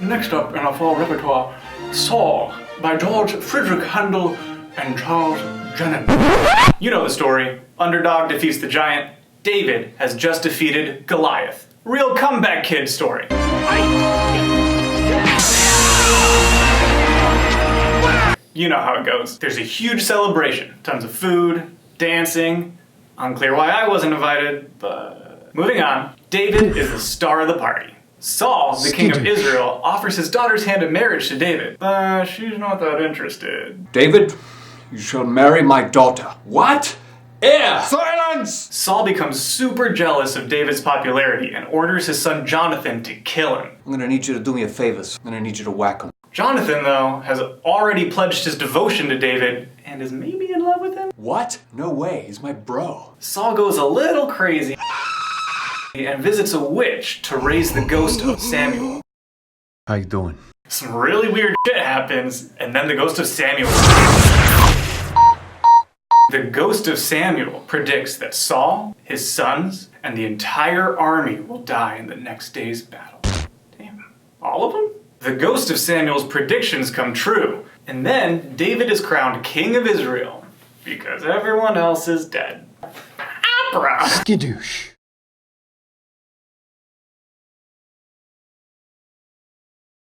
Next up in our fall repertoire, Saul by George Friedrich Handel and Charles Jennen. You know the story. Underdog defeats the giant. David has just defeated Goliath. Real comeback kid story. You know how it goes. There's a huge celebration. Tons of food, dancing. Unclear why I wasn't invited, but... Moving on. David is the star of the party. Saul, the king of Israel, offers his daughter's hand in marriage to David, but she's not that interested. David, you shall marry my daughter. What? Air! Silence! Saul becomes super jealous of David's popularity and orders his son Jonathan to kill him. I'm gonna need you to do me a favor. I'm gonna need you to whack him. Jonathan, though, has already pledged his devotion to David and is maybe in love with him? What? No way, he's my bro. Saul goes a little crazy and visits a witch to raise the ghost of Samuel. How you doing? Some really weird shit happens, and then the ghost of Samuel. The ghost of Samuel predicts that Saul, his sons, and the entire army will die in the next day's battle. Damn. All of them? The ghost of Samuel's predictions come true, and then David is crowned king of Israel because everyone else is dead. Opera! Skidoosh.